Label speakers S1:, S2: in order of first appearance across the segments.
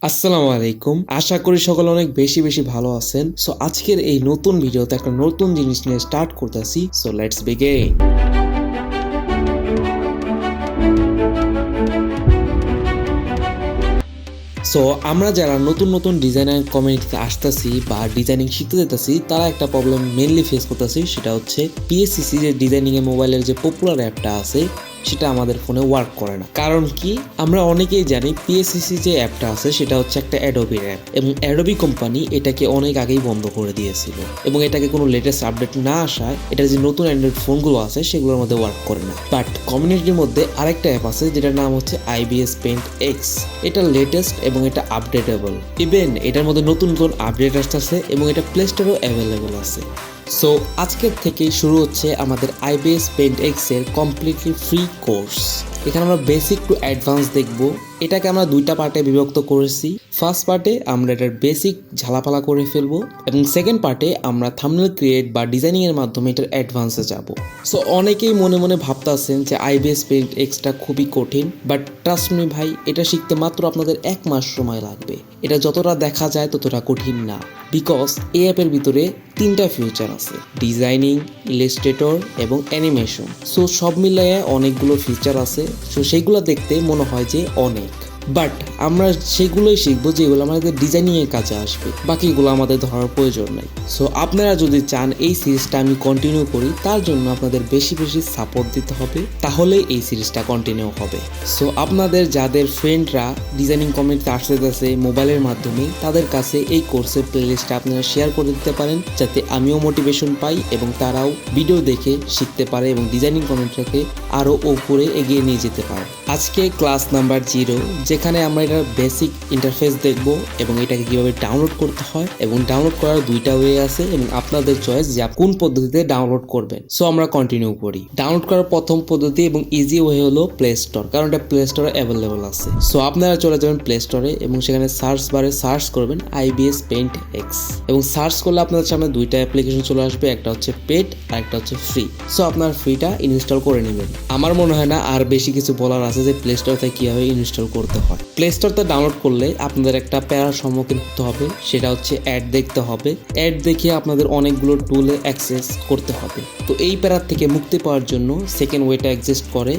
S1: আসসালামু আলাইকুম। আশা করি সকলে অনেক বেশি বেশি ভালো আছেন। সো আজকের এই নতুন ভিডিওতে একটা নতুন জিনিস নিয়ে স্টার্ট করতেছি। So let's begin. সো আমরা যারা নতুন নতুন ডিজাইনার কমিউনিটিতে আসতেছি বা ডিজাইনিং শিখতে যেতেছি, তারা একটা প্রবলেম মেইনলি ফেস করতেছি, সেটা হচ্ছে পিএসসিসি যে ডিজাইনিং এ মোবাইলের যে পপুলার অ্যাপটা আছে সেটা আমাদের ফোনে ওয়ার্ক করে না। কারণ কি, আমরা অনেকেই জানি পিএসসিসি যে অ্যাপটা আছে সেটা হচ্ছে একটা অ্যাডোবির অ্যাপ, এবং অ্যাডোবি কোম্পানি এটাকে অনেক আগেই বন্ধ করে দিয়েছিল, এবং এটাকে কোনো লেটেস্ট আপডেট না আসায় এটার যে নতুন অ্যান্ড্রয়েড ফোনগুলো আছে সেগুলোর মধ্যে ওয়ার্ক করে না। বাট কমিউনিটির মধ্যে আরেকটা অ্যাপ আছে যেটার নাম হচ্ছে আইবিএস পেইন্ট এক্স। এটা লেটেস্ট এবং এটা আপডেটেবল। ইভেন এটার মধ্যে নতুন নতুন আপডেট আসতেছে এবং এটা প্লে স্টোরেও অ্যাভেলেবল আছে। সো আজকের থেকেই শুরু হচ্ছে আমাদের আইবিএস পেইন্ট এক্স এর কমপ্লিটলি ফ্রি কোর্স। এখানে আমরা বেসিক টু অ্যাডভান্স দেখব। এটাকে আমরা দুইটা পার্টে বিভক্ত করেছি। ফার্স্ট পার্টে আমরা এটার বেসিক ঝালাপালা করে ফেলবো, এবং সেকেন্ড পার্টে আমরা থাম্বনেল ক্রিয়েট বা ডিজাইনিং এর মাধ্যমে এটার অ্যাডভান্সে যাব। সো অনেকেই মনে মনে ভাবতেছেন যে আইবিএস পেইন্ট এক্সটা খুবই কঠিন, বাট ট্রাস্ট মি ভাই, এটা শিখতে মাত্র আপনাদের 1 মাস সময় লাগবে। এটা যতটা দেখা যায় ততটা কঠিন না, বিকজ এই অ্যাপের ভিতরে 3টা ফিউচার আছে: ডিজাইনিং, ইলাস্ট্রেটর এবং অ্যানিমেশন। সো সব মিলিয়ে অনেকগুলো ফিচার আছে। সো সেইগুলো দেখতে মনে হয় যে অনেক, বাট আমরা সেগুলোই শিখবো যেগুলো আমাদের ডিজাইনিংয়ের কাজে আসবে, বাকিগুলো আমাদের ধরার প্রয়োজন নাই। সো আপনারা যদি চান এই সিরিজটা আমি কন্টিনিউ করি, তার জন্য আপনাদের বেশি বেশি সাপোর্ট দিতে হবে, তাহলে এই সিরিজটা কন্টিনিউ হবে। সো আপনাদের যাদের ফ্রেন্ডরা ডিজাইনিং কমিউনিটিতে আসতেছে মোবাইলের মাধ্যমে, তাদের কাছে এই কোর্সের প্লেলিস্টটা আপনারা শেয়ার করে দিতে পারেন, যাতে আমিও মোটিভেশন পাই এবং তারাও ভিডিও দেখে শিখতে পারে এবং ডিজাইনিং কমিউনিটিকে আরও উপরে এগিয়ে নিয়ে যেতে পারে। আজকে ক্লাস নাম্বার 0, যেখানে আমরা এটার বেসিক ইন্টারফেস দেখব এবং এটাকে কিভাবে ডাউনলোড করতে হয়, এবং ডাউনলোড করার 2টা ওয়ে আছে এবং আপনাদের চয়েস যে কোন পদ্ধতিতে ডাউনলোড করবেন। সো আমরা কন্টিনিউ করি। ডাউনলোড করার প্রথম পদ্ধতি এবং ইজি ওয়ে হলো প্লে স্টোর, কারণ এটা প্লে স্টোরে অ্যাভেলেবল আছে। সো আপনারা চলে যাবেন প্লে স্টোরে এবং সেখানে সার্চ বারে সার্চ করবেন আইবিএস পেইন্ট এক্স, এবং সার্চ করলে আপনাদের সামনে 2টা অ্যাপ্লিকেশন চলে আসবে, একটা হচ্ছে পেড আর একটা হচ্ছে ফ্রি। সো আপনার ফ্রিটা ইনস্টল করে নেবেন। আমার মনে হয় না আর বেশি কিছু বলার আছে যে প্লে স্টোর থেকে কিভাবে ইনস্টল করতে হয়। প্লে স্টোরতে ডাউনলোড করলে আপনাদের একটা প্যারার সম্মুখীন হতে হবে, সেটা হচ্ছে অ্যাড দেখতে হবে। অ্যাড দেখে আপনাদের অনেকগুলো টুলে অ্যাক্সেস করতে হবে। তো এই প্যারার থেকে মুক্তি পাওয়ার জন্য সেকেন্ড ওয়েটা এক্সিস্ট করে।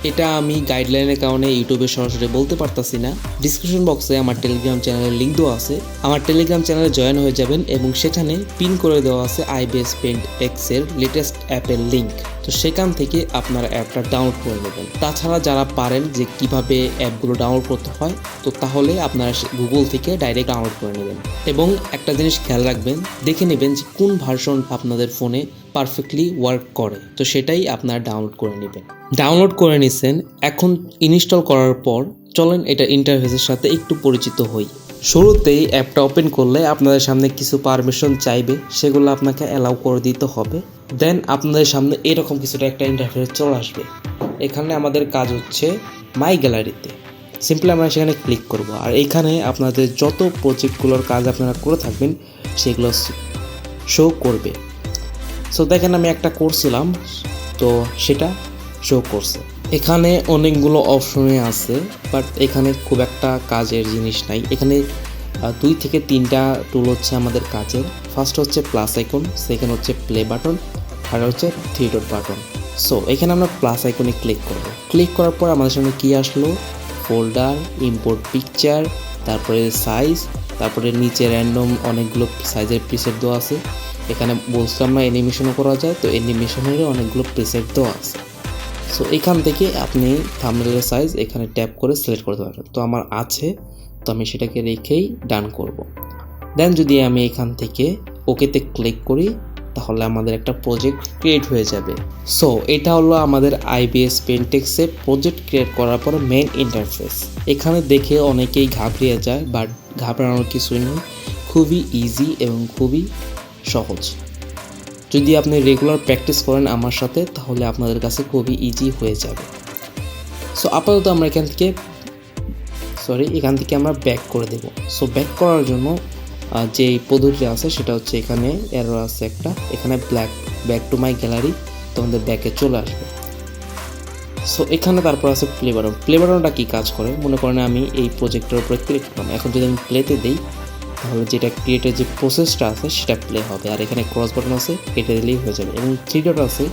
S1: এটা আমি গাইডলাইনের কারণে ইউটিউবে সরাসরি বলতে পারতাছি না। ডিসক্রিপশন বক্সে আমার টেলিগ্রাম চ্যানেলের লিঙ্ক দেওয়া আছে, আমার টেলিগ্রাম চ্যানেলে জয়েন হয়ে যাবেন, এবং সেখানে পিন করে দেওয়া আছে আইবিএস পেইন্ট এক্স এর লেটেস্ট অ্যাপের লিঙ্ক। তো সেখান থেকে আপনারা অ্যাপটা ডাউনলোড করে নেবেন। তাছাড়া যারা পারেন যে কিভাবে অ্যাপগুলো ডাউনলোড করতে হয়, তো তাহলে আপনারা গুগল থেকে ডাইরেক্ট ডাউনলোড করে নেবেন। এবং একটা জিনিস খেয়াল রাখবেন, দেখে নেবেন যে কোন ভার্সন আপনাদের ফোনে পারফেক্টলি ওয়ার্ক করে, তো সেটাই আপনারা ডাউনলোড করে নেবেন। ডাউনলোড করে নিছেন, এখন ইনস্টল করার পর চলেন এটা ইন্টারফেসের সাথে একটু পরিচিত হই। শুরুতেই অ্যাপটা ওপেন করলে আপনাদের সামনে কিছু পারমিশন চাইবে, সেগুলো আপনাকে অ্যালাউ করে দিতে হবে। দেন আপনাদের সামনে এরকম কিছুটা একটা ইন্টারফেস চলে আসবে। এখানে আমাদের কাজ হচ্ছে মাই গ্যালারিতে। সিম্পলি আমরা সেখানে ক্লিক করব, আর এখানে আপনাদের যত প্রজেক্টগুলোর কাজ আপনারা করে থাকবেন সেগুলো শো করবে। সো দেখেন আমি একটা করছিলাম, তো সেটা শো করছে। এখানে অনেকগুলো অপশনে আছে, বাট এখানে খুব একটা কাজের জিনিস নাই। এখানে 2 থেকে 3টা টুল হচ্ছে আমাদের কাজের। ফার্স্ট হচ্ছে প্লাস আইকন, সেকেন্ড হচ্ছে প্লে বাটন, আর হচ্ছে 3 ডট বাটন। সো এখানে আমরা প্লাস আইকনে ক্লিক করব। ক্লিক করার পর আমাদের সামনে কি আসলো? ফোল্ডার, ইম্পোর্ট পিকচার, তারপরে সাইজ, তারপরে নিচে র্যান্ডম অনেকগুলো সাইজের প্রিসেট দেওয়া আছে। এখানে বলছিলাম না অ্যানিমেশনও করা যায়, তো অ্যানিমেশনেরও অনেকগুলো প্রিসেট দেওয়া আছে। সো এখান থেকে আপনি থাম্বনেলের সাইজ এখানে ট্যাপ করে সিলেক্ট করতে পারবেন। তো আমার আছে, তো আমি সেটাকে রেখেই ডান করব। দেন যদি আমি এখান থেকে ওকেতে ক্লিক করি, তাহলে আমাদের একটা প্রজেক্ট ক্রিয়েট হয়ে যাবে। সো এটা হলো আমাদের আইবিএস পেইন্ট এক্সে প্রজেক্ট ক্রিয়েট করার পর মেইন ইন্টারফেস। এখানে দেখে অনেকেই ঘাবড়িয়ে যায়, বাট ঘাবড়ানোর কিছুই নেই, খুবই ইজি এবং খুবই সহজ। যদি আপনি রেগুলার প্র্যাকটিস করেন আমার সাথে, তাহলে আপনাদের কাছে খুবই ইজি হয়ে যাবে। সো আপাতত আমরা এখান থেকে আমরা ব্যাক করে দেব। সো ব্যাক করার জন্য যে পদ্ধতি আছে সেটা হচ্ছে এখানে এরর আছে একটা, এখানে ব্যাক টু মাই গ্যালারি, তো আমাদের ব্যাকে চলে আসবে। সো এখানে তারপর আছে প্লে বাটন। প্লে বাটনটা কী কাজ করে, মনে করেন আমি এই প্রজেক্টের উপরে ক্লিক করলাম, এখন যদি আমি প্লেতে দিই তাহলে যেটা ক্রিয়েটের যে প্রসেসটা আছে সেটা প্লে হবে, আর এখানে ক্রস বাটন আছে কেটে দিলেই হয়ে যাবে, এবং থ্রি ডট আছে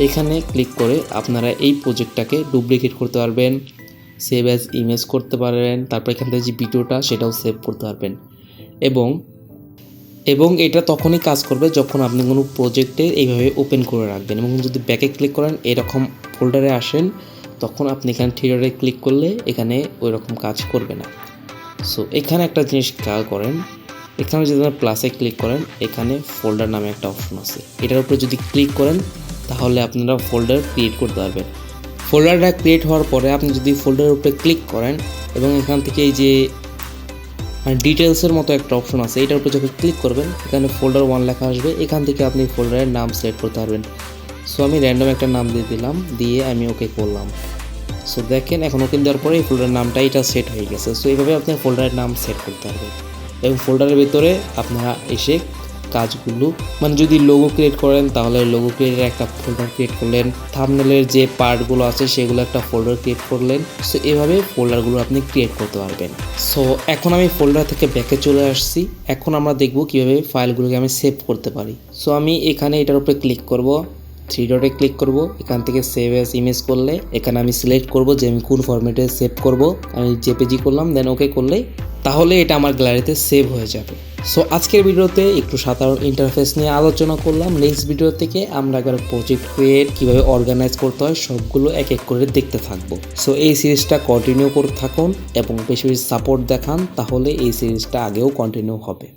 S1: এখানে ক্লিক করে আপনারা এই প্রজেক্টটাকে ডুপ্লিকেট করতে পারবেন, সেভ অ্যাজ ইমেজ করতে পারবেন, তারপর এখান থেকে যে ভিডিওটা সেটাও সেভ করতে পারবেন। এবং এটা তখনই কাজ করবে যখন আপনি কোনো প্রজেক্টে এইভাবে ওপেন করে রাখবেন, এবং যদি ব্যাকে ক্লিক করেন এরকম ফোল্ডারে আসেন তখন আপনি এখানে থ্রি ডটে ক্লিক করলে এখানে ওই রকম কাজ করবে না। সো এখানে একটা জিনিস খেয়াল করেন, এখানে যদি আপনি প্লাসে ক্লিক করেন এখানে ফোল্ডার নামে একটা অপশন আছে, এটার উপরে যদি ক্লিক করেন তাহলে আপনারা ফোল্ডার ক্রিয়েট করতে পারবেন। ফোল্ডারটা ক্রিয়েট হওয়ার পরে আপনি যদি ফোল্ডারের উপরে ক্লিক করেন এবং এখান থেকে এই যে ডিটেলসের মতো একটা অপশন আছে, এটার উপরে যখন ক্লিক করবেন এখানে ফোল্ডার 1 লেখা আসবে, এখান থেকে আপনি ফোল্ডারের নাম সিলেক্ট করতে পারবেন। সো আমি র্যান্ডম একটা নাম দিয়ে দিলাম, দিয়ে আমি ওকে করলাম। সো দেখেন এখন ওকে দেওয়ার পরে এই ফোল্ডারের নামটা এটা সেট হয়ে গেছে। সো এইভাবে আপনি ফোল্ডারের নাম সেট করতে পারবেন, এবং ফোল্ডারের ভিতরে আপনারা এসে কাজগুলো যদি লোগো ক্রিয়েট করেন তাহলে লোগো ক্রিয়েটের একটা ফোল্ডার ক্রিয়েট করলেন, থাম্বনেলের যে পার্টগুলো আছে সেগুলো একটা ফোল্ডার ক্রিয়েট করলেন। সো এভাবে ফোল্ডারগুলো আপনি ক্রিয়েট করতে পারবেন। সো এখন আমি ফোল্ডার থেকে ব্যাকে চলে আসছি, এখন আমরা দেখব কীভাবে ফাইলগুলোকে আমি সেভ করতে পারি। সো আমি এখানে এটার উপরে ক্লিক করব, থ্রি ডটে ক্লিক করব, এখান থেকে সেভ অ্যাজ ইমেজ করলে এখানে আমি সিলেক্ট করব যে আমি কোন ফরম্যাটে সেভ করব, আমি জেপিজি করলাম, দেন ওকে করলেই তাহলে এটা আমার গ্যালারিতে সেভ হয়ে যাবে। সো আজকের ভিডিওতে একটু সাধারণ ইন্টারফেস নিয়ে আলোচনা করলাম। নেক্সট ভিডিও থেকে আমরা একবার প্রজেক্ট ক্রিয়েট কীভাবে অর্গানাইজ করতে হয় সবগুলো এক এক করে দেখতে থাকবো। সো এই সিরিজটা কন্টিনিউ করতে থাকুন এবং বেশি বেশি সাপোর্ট দেখান, তাহলে এই সিরিজটা আগেও কন্টিনিউ হবে।